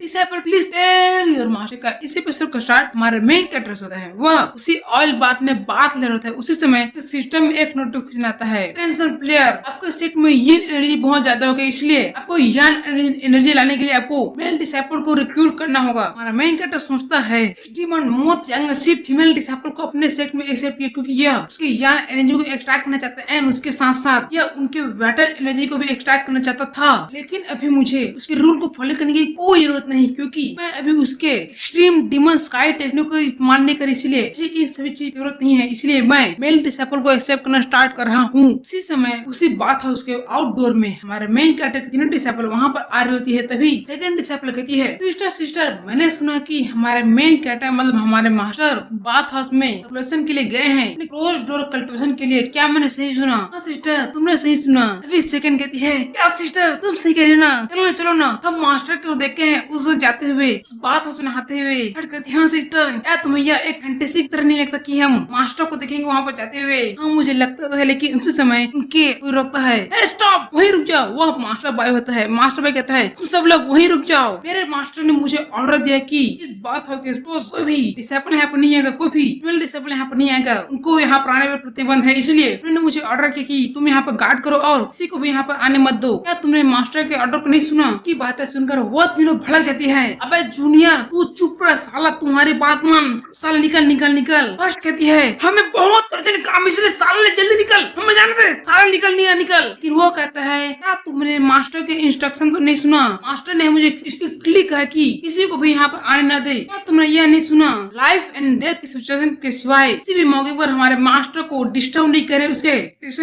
Disable please tell your master का इस episode का स्टार्ट हमारे मेन कैरेक्टर होता है। वह उसी ऑयल बात में बात ले रहा था। उसी समय सिस्टम में एक नोटिफिकेशन आता है, टेंशन प्लेयर, आपके सेट में यीन एनर्जी बहुत ज्यादा हो गई, इसलिए आपको यान एनर्जी लाने के लिए आपको मेल डिसेबल को रिक्रूट करना होगा। हमारा मेन कैरेक्टर सोचता है डिमन मोस्ट यंग सिर्फ फीमेल डिसेबल को अपने सेट में एक्सेप्ट किया क्योंकि यह उसकी यान एनर्जी को एक्सट्रैक्ट करना चाहता है एंड उसके साथ साथ यह उनके बैटल एनर्जी को भी एक्सट्रैक्ट करना चाहता था। लेकिन अभी मुझे उसके रूल को फॉलो करने की कोई जरूरत नहीं क्योंकि मैं अभी उसके एक्सट्रीम डिमन स्काई टेक्निक को इस्तेमाल नहीं कर, इसलिए मुझे इस सभी चीज की जरूरत नहीं है। इसलिए मैं मेल डिसेबल को एक्सेप्ट करना स्टार्ट कर रहा हूँ। उसी समय उसी बात है उसके आउटडोर में हमारे मेन कैरेक्टर की तीनों डिसेबल वहाँ पर आ रही होती है। तभी सेकंड डिसेबल कहती है, सिस्टर मैंने सुना कि हमारे मेन कैरेक्टर मतलब हमारे मास्टर बाथ हाउस में कल्टिवेशन के लिए गए हैं, क्लोज डोर कल्टिवेशन के लिए। क्या मैंने सही सुना? हाँ सिस्टर तुमने सही सुना। तभी सेकंड कहती है, क्या सिस्टर तुम सही कह रही हो ना, चलो ना हम मास्टर को देखे हैं उस जाते हुए उस बात हाउस में नहाते हुए। कहती हाँ सिस्टर, क्या तुम्हें यह एक फैंटेसी की तरह नहीं लगता कि हम मास्टर को देखेंगे वहाँ पर जाते हुए? हाँ मुझे लगता तो है, लेकिन उसी समय उनके कोई रोकता है, स्टॉप वहीं रुक जाओ। वह मास्टर बाय होता है। मास्टर बाय कहता है, तुम सब लोग वहीं रुक जाओ, मेरे मास्टर ने मुझे ऑर्डर दिया कि इस बात हाउस के आसपास कोई भी डिसेबल यहाँ पर नहीं आएगा, कोई भी फीमेल डिसेबल यहाँ पर नहीं आएगा, उनको यहाँ पर आने पर प्रतिबंध है। इसलिए उन्होंने मुझे ऑर्डर किया कि तुम यहाँ पर गार्ड करो और किसी को भी यहाँ पर आने मत दो। क्या तुमने मास्टर के ऑर्डर को नहीं सुना? की बातें सुनकर वो तीनों भड़क जाती है। अबे जूनियर तू चुप रह साला, तुम्हारी बात मान, साला निकल निकल निकल। फर्स्ट कहती है, हमें बहुत अर्जेंट काम इसलिए साले जल्दी निकल, हमें जाने दे, साला निकल निकल। लेकिन वो कहता है, क्या तुमने मास्टर के इंस्ट्रक्शन तो नहीं सुना? मास्टर ने मुझे स्ट्रिक्टली कहा कि किसी को भी यहाँ पर आने न दे। क्या तुमने यह नहीं सुना? लाइफ एंड डेथ की सिचुएशन के सिवाय किसी भी मौके पर हमारे मास्टर को डिस्टर्ब नहीं करे उसके,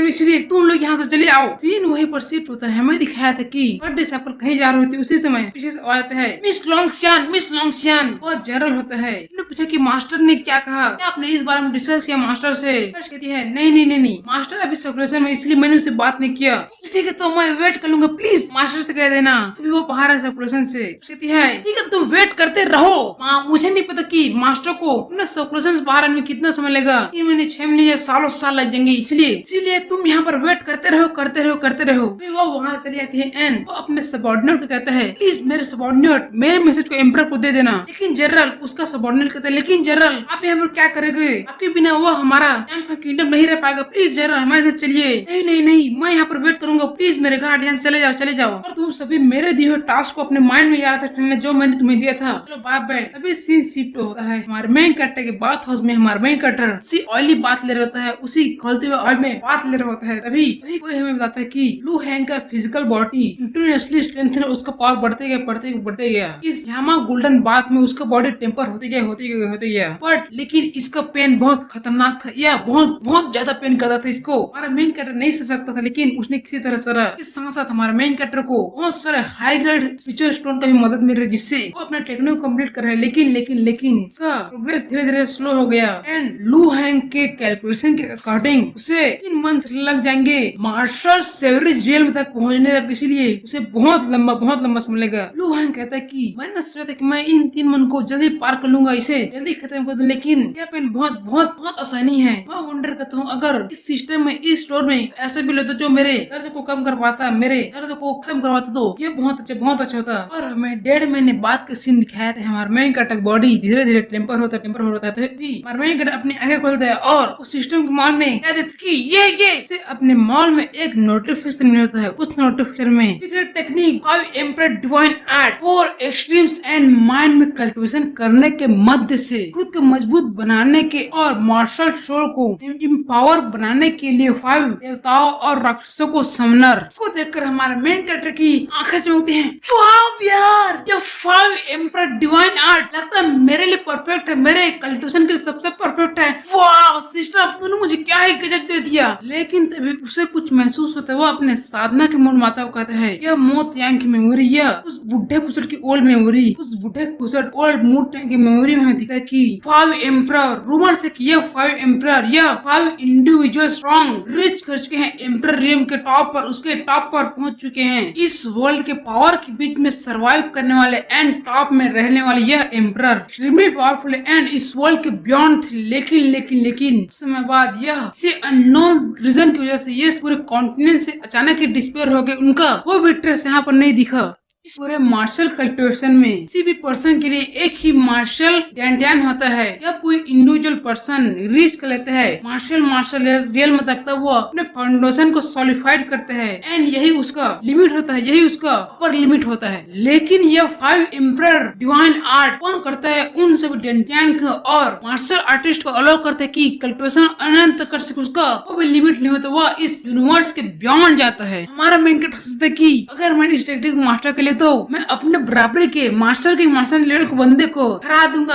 इसलिए तुम लोग यहाँ से चले आओ। सीन वहीं पर शिफ्ट होता है। हमें दिखाया था कि डिसेबल कहीं जा रही होती। उसी समय पीछे से आवाज आता है, मिस लॉन्गशियान। बहुत जनरल होता है। पूछा कि मास्टर ने क्या कहा, क्या आपने इस बारे में डिस्कस किया मास्टर से? कहती है, नहीं मास्टर अभी सर्कुलेशन में, इसलिए मैंने उससे बात नहीं किया। ठीक है तो मैं वेट कर लूंगा, प्लीज मास्टर से कह देना अभी वो बाहर है सर्कुलेशन से। कहती है, ठीक है तुम वेट करते रहो। मुझे नहीं पता कि मास्टर को सर्कुलेशन से बाहर आने में कितना समय लगेगा, 3 महीने 6 महीने या सालों साल लग जाएंगे, इसलिए तुम यहाँ पर वेट करते रहो। वो वहाँ चली जाती है एंड वो अपने सबऑर्डिनेट को कहता है, प्लीज मेरे सबऑर्डिनेट मेरे मैसेज को एम्परर को दे देना। लेकिन जनरल उसका सबऑर्डिनेट कहता है, लेकिन जनरल आप यहाँ पर क्या करेंगे? आपके बिना वो हमारा किंगडम नहीं रह पाएगा, प्लीज जनरल हमारे साथ चलिए। नहीं मैं यहाँ पर वेट करूंगा, प्लीज मेरे गार्ड यहाँ चले जाओ। और तुम सभी मेरे दिए हुए टास्क को अपने माइंड में याद रखना जो मैंने तुम्हें दिया था। चलो बाय। तभी सीन शिफ्ट होता है हमारे मेन कैरेक्टर के बाथ हाउस में। हमारे मेन कैरेक्टर उसी ऑयली बात ले रहा होता है, उसी खोलते हुए ऑयल में बात ले रहा होता है। तभी कोई हमें बताता है कि लू हैंग का फिजिकल बॉडी इंटरनेशनली स्ट्रेंथ उसका पावर बढ़ते गया। इस यामा गोल्डन बाथ में उसका बॉडी टेम्पर होते गया। बट लेकिन इसका पेन बहुत खतरनाक था, या बहुत ज्यादा पेन करता था। इसको हमारा मेन कैरेक्टर नहीं समझ सकता था, लेकिन उसने किसी तरह सरा। इस साथ साथ हमारे मेन कैरेक्टर को बहुत सारे हाई ग्रेड स्पिरिचुअल स्टोन का भी मदद मिल रही है, जिससे वो अपना टेक्निक कंप्लीट कर रहा है। लेकिन इसका प्रोग्रेस धीरे स्लो हो गया एंड लू हैंग के कैलकुलेशन के अकॉर्डिंग उसे 3 मंथ लग जाएंगे मार्शल सेवरेज रियल तक पहुंचने तक, इसीलिए उसे बहुत लंबा समय लगेगा। लू हैंग कहता है कि मैंने सोचा था कि मैं इन 3 मंथ को जल्दी पार कर लूंगा, इसे जल्दी खत्म कर दूं, लेकिन यह पेन बहुत आसानी है। मैं वंडर करता हूँ अगर इस सिस्टम में इस स्टोर में ऐसे भी लेते जो मेरे दर्द को कम करवाता, मेरे दर्द को खत्म करवाता, तो ये बहुत अच्छा होता। और हमें 1.5 महीने बाद के सीन दिखाया था। हमारे मेन कैरेक्टर बॉडी धीरे टेम्पर होता है। हमारे मेन कैरेक्टर अपनी आंखें खोलता है और उस सिस्टम के मॉल में कह देता कि ये अपने मॉल में एक नोटिफिकेशन मिलता है। उस नोटिफिकेशन में secret technique 5 emperor divine art 4 extremes and mind में कल्टिवेशन करने के मध्य से खुद को मजबूत बनाने के और मार्शल सोल को इम्पावर बनाने के लिए 5 देवताओं और राक्षसों को समनर को देखकर हमारे मेन कैरेक्टर की आंखें चमकती हैं। वाव यार, ये 5 एम्परर डिवाइन आर्ट लगता है मेरे लिए परफेक्ट है, मेरे कल्टिवेशन के लिए सबसे परफेक्ट है। वाह सिस्टर, अब तूने मुझे क्या ही गजब दे दिया। लेकिन तभी उसे कुछ महसूस होता है। वो अपने साधना के मूल माता को कहता है, यह मोत यांग की मेमोरी, यह उस बुढ़े कुसट की ओल्ड मेमोरी, उस बुढ़े कुसट ओल्ड मूड की मेमोरी में हमें दिखता है कि 5 एम्परर रूमर से कि यह 5 एम्परर या 5 इंडिविजुअल स्ट्रॉन्ग रिच कर चुके हैं एम्परर रियम के टॉप पर, उसके टॉप पर पहुंच चुके हैं। इस वर्ल्ड के पावर के बीच में सर्वाइव करने वाले एंड टॉप में रहने वाले यह एम्परर एक्सट्रीमली पावरफुल एंड इस वर्ल्ड के बियॉन्ड थे। लेकिन समय बाद यह किसी अननोन रीजन की वजह से ये पूरे कॉन्टिनेंट से अचानक ही डिस्पेयर हो गए। उनका वो भी ट्रेस यहाँ पर नहीं दिखा। इस पूरे मार्शल कल्टिवेशन में किसी भी पर्सन के लिए एक ही मार्शल ध्यान होता है। या कोई इंडिविजुअल पर्सन रिस्क लेते हैं मार्शल रियल में तक वो अपने फाउंडेशन को सॉलिफाइड करते हैं एंड यही उसका लिमिट होता है, यही उसका अपर लिमिट होता है। लेकिन यह 5 एम्परर डिवाइन आर्ट कौन करता है? उन सभी डेंटियन को और मार्शल आर्टिस्ट को अलाउ करता है कि कल्टिवेशन अनंत कर सके, उसका कोई लिमिट नहीं होता, वह इस यूनिवर्स के बियॉन्ड जाता है। हमारा मेन कैरेक्टर सोचता है कि अगर मैं इस टेक्निक को मास्टर कर ले तो मैं अपने बराबरी के मास्टर लेवल को बंदे को हरा दूंगा।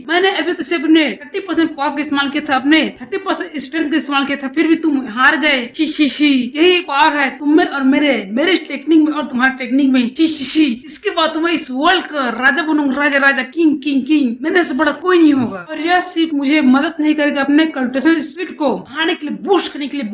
मैंने अभी तक सिर्फ अपने 30% पावर का इस्तेमाल किया था, अपने 30% स्ट्रेंथ का इस्तेमाल किया था, फिर भी तुम हार गए। यही पावर है तुम में और मेरे टेक्निक में और तुम्हारे टेक्निक में। इसके बाद तुम्हें इस वर्ल्ड का राजा बनूंगा, राजा किंग। मेरे से बड़ा कोई नहीं होगा। और यह सिर्फ मुझे मदद नहीं करेगा अपने कल्टिवेशन स्पीड को बढ़ाने के लिए, बूस्ट करने के लिए,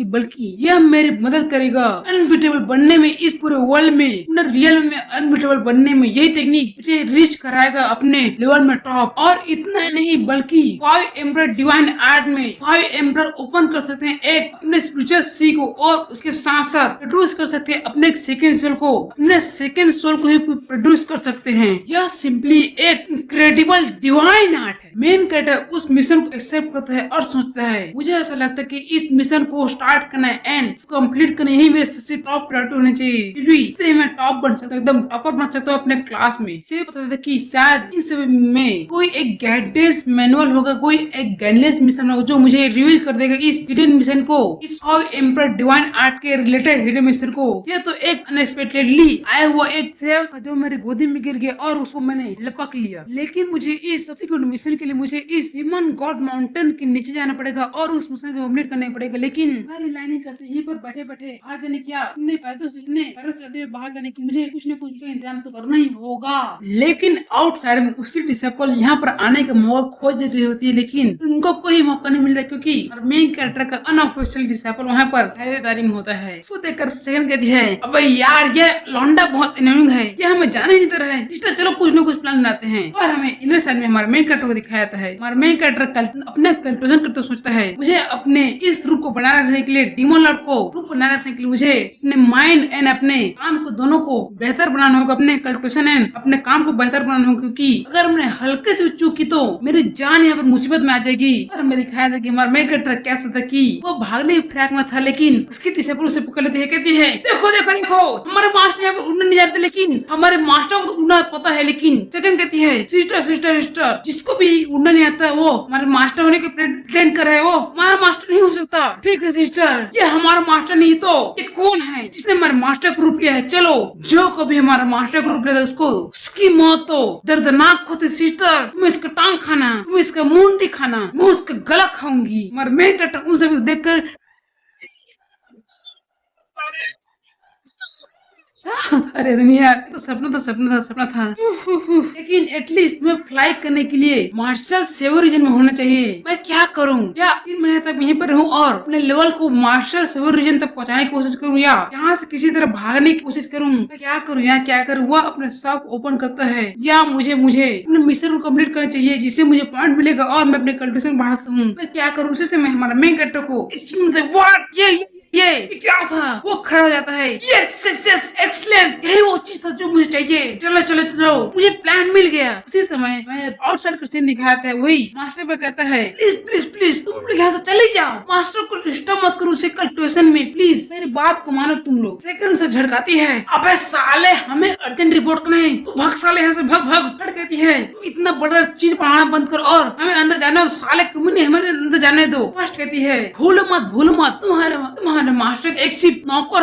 बल्कि यह मेरी मदद करेगा अनबीटेबल बनने में, इस पूरे वर्ल्ड में रियल में अनबीटेबल बनने में। यही टेक्निक मुझे रीच कराएगा अपने लेवल में टॉप। और इतना नहीं बल्कि 5 एम्परर डिवाइन आर्ट में 5 एम्परर ओपन कर सकते हैं एक अपने स्पिरिचुअल सी को, और उसके साथ साथ प्रोड्यूस कर सकते हैं अपने सेकंड सोल को ही प्रोड्यूस कर सकते हैं। यह सिंपली एक इनक्रेडिबल डिवाइन आर्ट है। मेन कैरेक्टर उस मिशन को एक्सेप्ट करता है और सोचता है, मुझे ऐसा लगता है कि इस मिशन को स्टार्ट करना है एंड कंप्लीट करना यही मेरे सबसे टॉप प्रायोरिटी होनी चाहिए। फिर मैं टॉप बन सकता हूँ, एकदम टॉपर बन सकता हूँ अपने क्लास में। इसे पता था कि शायद इन सब में कोई एक गाइडेंस मैनुअल होगा, कोई एक गाइडेंस मिशन होगा जो मुझे रिवील कर देगा इस हिडन मिशन को, इस 5 एम्परर डिवाइन आर्ट के रिलेटेड हिडन मिशन को। यह तो एक अनएक्सपेक्टेडली आया हुआ एक सेव था जो मेरी गोदी में गिर गया और उसको मैंने लपक लिया। लेकिन मुझे इस सब्सिक्वेंट मिशन के लिए मुझे इस ह्यूमन गॉड माउंटेन के नीचे जाना पड़ेगा और उस मिशन को कंप्लीट करना पड़ेगा। लेकिन मैं रिलाइनिंग करते यहीं पर बैठे बाहर जाने क्या अपने पैदों से बाहर जाने की मुझे कुछ न कुछ इंतजाम तो करना ही होगा। लेकिन आउटसाइड में उसकी डिसेबल यहाँ पर आने का मौका खोज रही होती है, लेकिन उनको कोई मौका नहीं मिलता क्योंकि मेन कैरेक्टर का अनऑफिशियल डिसेबल वहाँ पर पहरेदारी में होता है। उसको देखकर सेकंड कहती है, अबे यार ये लौंडा बहुत एनोइंग है, ये हमें जाने नहीं दे रहा है। जिससे चलो कुछ न कुछ प्लान बनाते हैं। और हमें इनर साइड में हमारे मेन कैरेक्टर को दिखाया जाता है। हमारा मेन कैरेक्टर अपने कंक्लूजन करते सोचता है, मुझे अपने इस रूप को बनाए रखने के लिए, डीमन लॉर्ड को रूप बनाए रखने के लिए मुझे अपने माइंड एंड अपने काम को दोनों को बेहतर बनाना होगा, अपने कैलकुलेशन एंड अपने काम को बेहतर बनाना होगा। क्योंकि अगर मैंने हल्के से चूक की तो मेरी जान यहाँ पर मुसीबत में आ जाएगी। और हमें दिखाया था कि हमारा मेन कैरेक्टर क्या सोचता कि वो भागने की फ्रैक में था, लेकिन उसकी डिसेबल उसे पकड़ लेती है, कहती है देखो हमारे मास्टर यहाँ पर उड़ना नहीं जानते, लेकिन हमारे मास्टर को तो उड़ना पता है। लेकिन सेकंड कहती है, सिस्टर जिसको भी उड़ना नहीं आता वो हमारे मास्टर होने के प्रेटेंड कर रहा है, वो हमारा मास्टर नहीं हो सकता। ठीक है सिस्टर, ये हमारा मास्टर नहीं तो ये कौन है जिसने हमारे मास्टर को रूप लिया है? चलो जो कभी हमारा मास्टर को रूप लिया था उसको उसकी मौत तो दर्दनाक होती। सिस्टर तुम इसका टांग खाना, तुम इसका मुंडी खाना, मैं उसका गला खाऊंगी। हमारे मेन कैरेक्टर उन सभी को देखकर अरे यार तो सपना था। लेकिन एटलीस्ट मैं फ्लाई करने के लिए मार्शल सेवर रीजन में होना चाहिए। मैं क्या करूं? या 3 महीने तक यहीं पर रहूं और अपने लेवल को मार्शल सेवर रीजन तक पहुंचाने की कोशिश करूं, या यहाँ से किसी तरह भागने की कोशिश करूं? मैं क्या करूं? वह अपने शॉप ओपन करता है, या मुझे अपने मिशन को कम्प्लीट करना चाहिए जिससे मुझे पॉइंट मिलेगा और मैं अपने कल्टिवेशन बढ़ा सकूं। मैं क्या करूं? उसी से मैं हमारा मेन कैरेक्टर को ये क्या था? वो खड़ा हो जाता है, यस एक्सीलेंट, यही वो चीज था जो मुझे चाहिए। चलो मुझे प्लान मिल गया। उसी समय मैं आउटसाइड का सीन दिखाया था, वही मास्टर पे कहता है, प्लीज तुम लोग यहाँ तो चले जाओ, मास्टर को डिस्टर्ब मत करो उसे कल्टिवेशन में, प्लीज मेरी बात को मानो तुम लोग। सेकंड से झड़काती है, अबे साले हमें अर्जेंट रिपोर्ट करना है, तू भाग साले यहाँ से भाग। कहती है, इतना बड़ा चीज पढ़ाना बंद करो और हमें अंदर जाना, साले तुम्हें हमें अंदर जाने दो। फर्स्ट कहती है, भूलो मत तुम्हारे मास्टर एक सिर्फ नौकर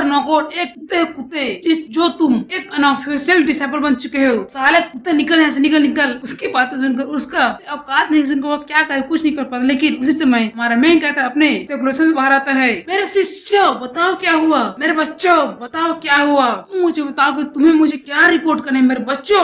एक कुत्ते जो तुम एक अनऑफिशियल डिसेबल बन चुके हो। साले कुत्ते निकल यहाँ से, निकल। उसकी बातें सुनकर उसका औकात नहीं सुनकर वो क्या करे, कुछ नहीं कर पाता। लेकिन उसी समय हमारा मेन कैरेक्टर अपने कैलकुलेशन से बाहर आता है, मेरे शिष्यों बताओ क्या हुआ, मेरे बच्चों बताओ क्या हुआ, तुम मुझे बताओ कि तुम्हें मुझे क्या रिपोर्ट करना है मेरे बच्चों।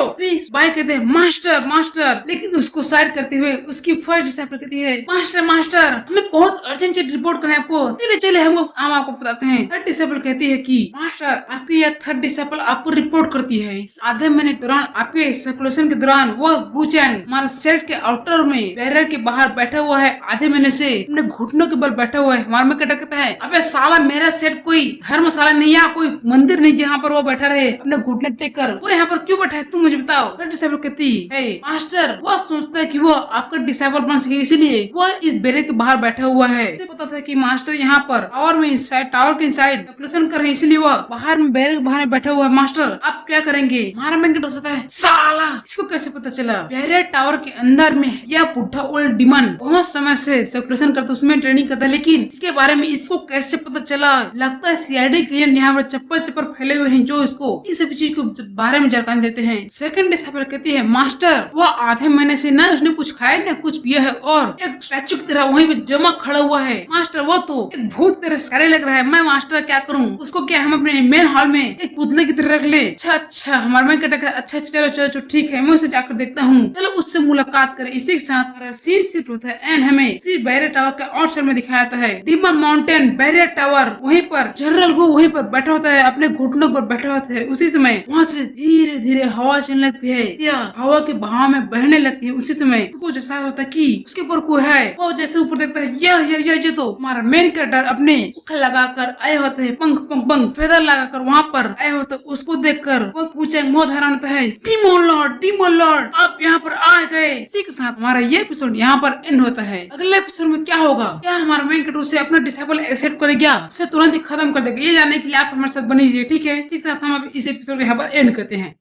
भाई कहते हैं मास्टर, लेकिन उसको साइड करते हुए उसकी फर्स्ट डिसेबल कहती है, मास्टर हमें बहुत अर्जेंट रिपोर्ट करना है आपको, चले हम आपको बताते हैं। थर्ड डिसेबल कहती है कि मास्टर आपकी यह थर्ड डिसेबल आपको रिपोर्ट करती है आधे महीने के दौरान आपके सर्कुलेशन के दौरान वह वुचैंग हमारे सेट के आउटर में बैरियर के बाहर बैठा हुआ है, आधे महीने से अपने घुटनों के बल बैठा हुआ है। हमारे में कहता है अबे साला मेरा सेट कोई धर्मशाला नहीं है, कोई मंदिर नहीं जहाँ पर वो बैठा रहे अपने घुटने टेक कर, वो यहाँ पर क्यों बैठा है तुम मुझे बताओ। थर्ड डिसेबल कहती है मास्टर वह सोचता है कि वो आपका डिसेबल बन सके इसलिए वो इस बैरियर के बाहर बैठा हुआ है। उसे पता था कि मास्टर यहाँ पर टावर में इनसाइड टावर के इनसाइड कैलकुलेशन कर रहे हैं इसलिए वह बाहर में बैरियर के बाहर बैठा हुआ है। मास्टर आप क्या करेंगे? हमारा मैन हो सकता है साला इसको कैसे पता चला बैरियर टावर के अंदर में यह बुढ़ा ओल्ड डिमन बहुत समय से सर्कुलेशन करता उसमें ट्रेनिंग करता है, लेकिन इसके बारे में इसको कैसे पता चला? लगता है सीआईडी के यहाँ पर चप्पल चप्पल फैले हुए हैं जो इसको इस सब चीज के बारे में जानकारी देते हैं। सेकंड डिसेबल कहती है मास्टर वो आधे महीने से ना उसने कुछ खाया ना कुछ पिया है और एक स्टैचू की तरह वहीं पे जमा खड़ा हुआ है। मास्टर वो तो एक भूत तेरे सारे लग रहा है, मैं मास्टर क्या करूँ उसको? क्या हम अपने मेन हॉल में एक पुतले की तरह रख ले? अच्छा हमारे में कहता है अच्छा चलो चलो चलो ठीक है मैं उसे जाकर देखता हूँ, चलो उससे मुलाकात करें। इसी के साथ सीन शिफ्ट होता है एंड हमें इसी बैरियर टावर के आउटसाइड में दिखाया जाता है डिमन माउंटेन बैरियर टावर, वहीं पर जनरल वो वहीं पर बैठा होता है अपने घुटनों पर बैठा होता है। उसी समय वहाँ से धीरे धीरे हवा चलने लगती है या हवा के बहाव में बहने लगती है। उसी समय उसको जैसा होता है कि उसके ऊपर कोई है, वो जैसे ऊपर देखता है ये तो हमारा मेन कैरेक्टर अपने मुख लगाकर आए होते हैं, पंख पंख पंख फेदर लगाकर वहाँ पर आए होते, उसको देखकर वो पूछे बहुत हैरान होता है डीमन लॉर्ड आप यहाँ पर आ गए। इसी के साथ हमारा ये एपिसोड यहाँ पर एंड होता है। अगले एपिसोड में क्या होगा? क्या हमारा मेन कैरेक्टर उसे अपना डिसेबल एक्सेप्ट करेगा, उसे तुरंत ही खत्म कर देगा? ये जानने के लिए आप हमारे साथ बने रहिए, ठीक है? इसी के साथ हम अब इस एपिसोड यहाँ पर एंड करते हैं।